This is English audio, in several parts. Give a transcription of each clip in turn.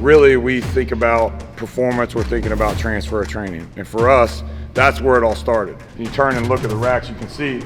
really we think about performance, we're thinking about transfer training. And for us, that's where it all started. You turn and look at the racks, you can see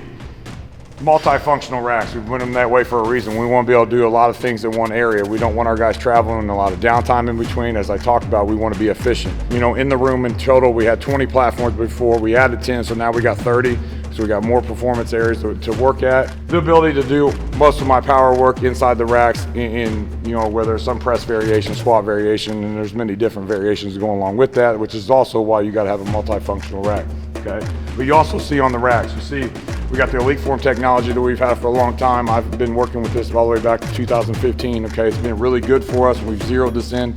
multifunctional racks. We put them that way for a reason. We want to be able to do a lot of things in one area. We don't want our guys traveling, a lot of downtime in between. As I talked about, we want to be efficient. You know, in the room in total, we had 20 platforms before. We added 10, so now we got 30. So we got more performance areas to work at. The ability to do most of my power work inside the racks in you know, where there's some press variation, squat variation, and there's many different variations going along with that, which is also why you got to have a multifunctional rack, okay? But you also see on the racks, you see we got the Elite Form technology that we've had for a long time. I've been working with this all the way back to 2015, okay? It's been really good for us. We've zeroed this in.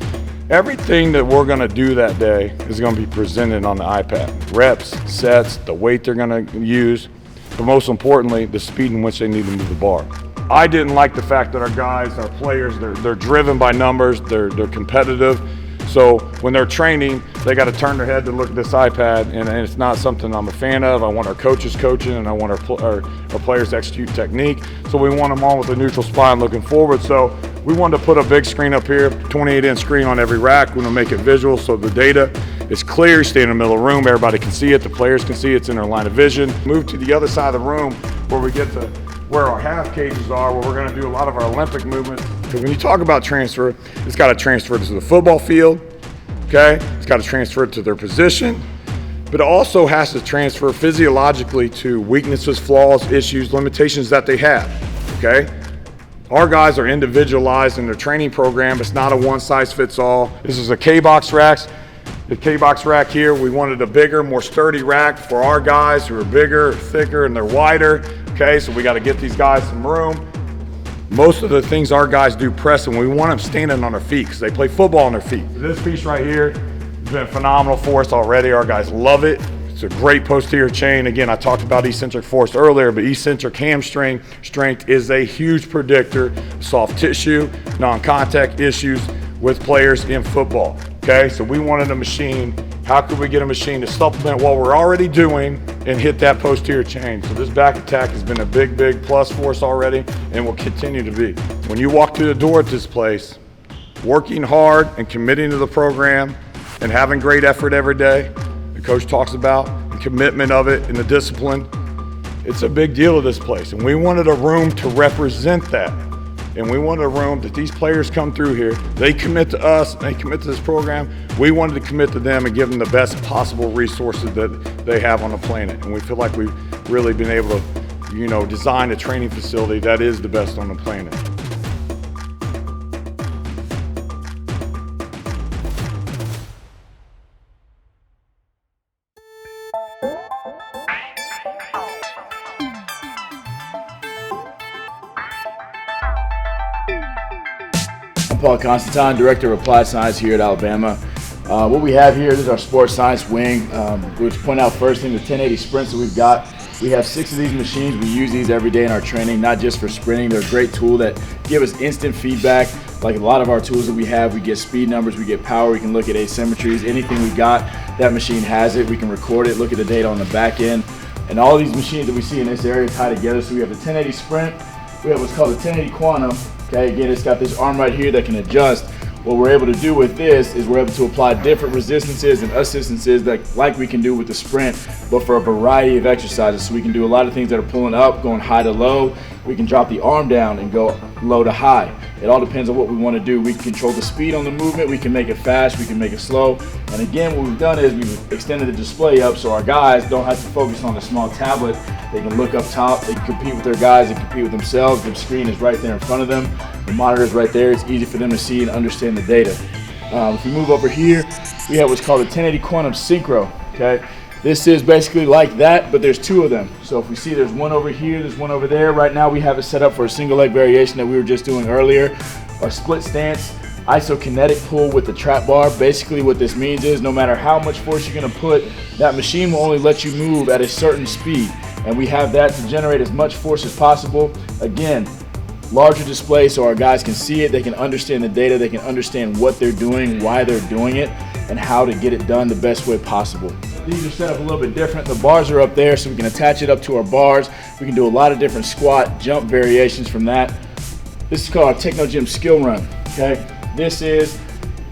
Everything that we're gonna do that day is gonna be presented on the iPad. Reps, sets, the weight they're gonna use, but most importantly, the speed in which they need to move the bar. I didn't like the fact that our guys, our players, they're driven by numbers, they're competitive. So when they're training, they got to turn their head to look at this iPad, and it's not something I'm a fan of. I want our coaches coaching, and I want our players to execute technique. So we want them all with a neutral spine looking forward. So we wanted to put a big screen up here, 28-inch screen on every rack. We want to make it visual so the data is clear. You stay in the middle of the room, everybody can see it, the players can see it, it's in their line of vision. Move to the other side of the room where we get to where our half cages are, where we're going to do a lot of our Olympic movements. Because when you talk about transfer, it's got to transfer to the football field, okay? It's got to transfer to their position, but it also has to transfer physiologically to weaknesses, flaws, issues, limitations that they have, okay? Our guys are individualized in their training program. It's not a one-size-fits-all. This is a K-Box racks. The K-Box rack here, we wanted a bigger, more sturdy rack for our guys who are bigger, thicker, and they're wider. Okay, so we got to get these guys some room. Most of the things our guys do pressing, we want them standing on their feet because they play football on their feet. This piece right here has been phenomenal for us already. Our guys love it. It's a great posterior chain. Again, I talked about eccentric force earlier, but eccentric hamstring strength is a huge predictor of soft tissue, non-contact issues with players in football. Okay, so we wanted a machine. How could we get a machine to supplement what we're already doing and hit that posterior chain? So this back attack has been a big, big plus for us already and will continue to be. When you walk through the door at this place, working hard and committing to the program and having great effort every day, the coach talks about the commitment of it and the discipline, it's a big deal to this place. And we wanted a room to represent that. And we wanted a room that these players come through here, they commit to us, they commit to this program. We wanted to commit to them and give them the best possible resources that they have on the planet. And we feel like we've really been able to, you know, design a training facility that is the best on the planet. Paul Constantine, Director of Applied Science here at Alabama. What we have here is our sports science wing, which point out first thing, the 1080 sprints that we've got. We have 6 of these machines. We use these every day in our training, not just for sprinting. They're a great tool that give us instant feedback. Like a lot of our tools that we have, we get speed numbers, we get power, we can look at asymmetries. Anything we got, that machine has it. We can record it, look at the data on the back end. And all these machines that we see in this area tie together. So we have the 1080 sprint, we have what's called the 1080 quantum. Okay, again, it's got this arm right here that can adjust. What we're able to do with this is we're able to apply different resistances and assistances like we can do with the sprint, but for a variety of exercises. So we can do a lot of things that are pulling up, going high to low. We can drop the arm down and go low to high. It all depends on what we want to do. We can control the speed on the movement. We can make it fast. We can make it slow. And again, what we've done is we've extended the display up so our guys don't have to focus on the small tablet. They can look up top. They can compete with their guys and compete with themselves. The screen is right there in front of them. The monitor is right there. It's easy for them to see and understand the data. If we move over here, we have what's called a 1080 Quantum Synchro. Okay, this is basically like that, but there's 2 of them. So if we see there's one over here, there's one over there. Right now we have it set up for a single leg variation that we were just doing earlier. Our split stance isokinetic pull with the trap bar. Basically what this means is no matter how much force you're going to put, that machine will only let you move at a certain speed. And we have that to generate as much force as possible. Again, larger display so our guys can see it, they can understand the data, they can understand what they're doing, why they're doing it, and how to get it done the best way possible. These are set up a little bit different. The bars are up there so we can attach it up to our bars. We can do a lot of different squat, jump variations from that. This is called our Techno Gym Skill Run, okay? This is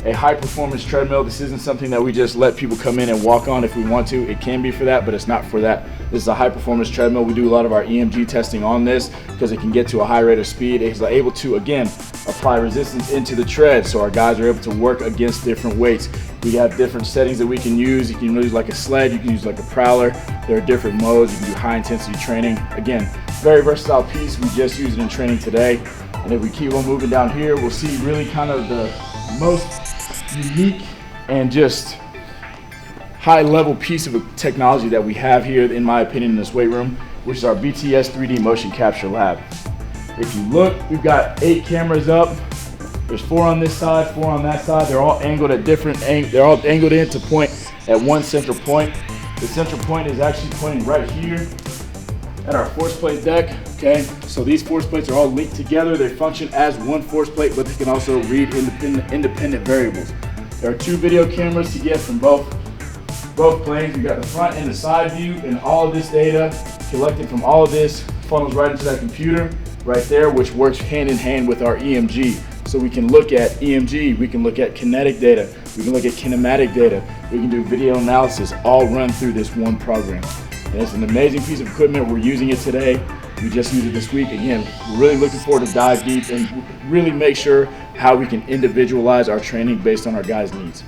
a high performance treadmill. This isn't something that we just let people come in and walk on if we want to. It can be for that, but it's not for that. This is a high performance treadmill. We do a lot of our EMG testing on this because it can get to a high rate of speed. It's able to, again, apply resistance into the tread, so our guys are able to work against different weights. We have different settings that we can use. You can use like a sled, you can use like a prowler. There are different modes. You can do high intensity training. Again, very versatile piece. We just used it in training today. And if we keep on moving down here, we'll see really kind of the most unique and just high level piece of technology that we have here, in my opinion, in this weight room, which is our BTS 3D Motion Capture Lab. If you look, we've got 8 cameras up. There's 4 on this side, 4 on that side. They're all angled at different angles. They're all angled in to point at one central point. The central point is actually pointing right here at our force plate deck, okay? So these force plates are all linked together. They function as one force plate, but they can also read independent variables. There are 2 video cameras to get from both planes. We've got the front and the side view, and all of this data collected from all of this funnels right into that computer right there, which works hand in hand with our EMG. So we can look at EMG, we can look at kinetic data, we can look at kinematic data, we can do video analysis, all run through this one program. And it's an amazing piece of equipment. We're using it today. We just used it this week. Again, we're really looking forward to dive deep and really make sure how we can individualize our training based on our guys' needs.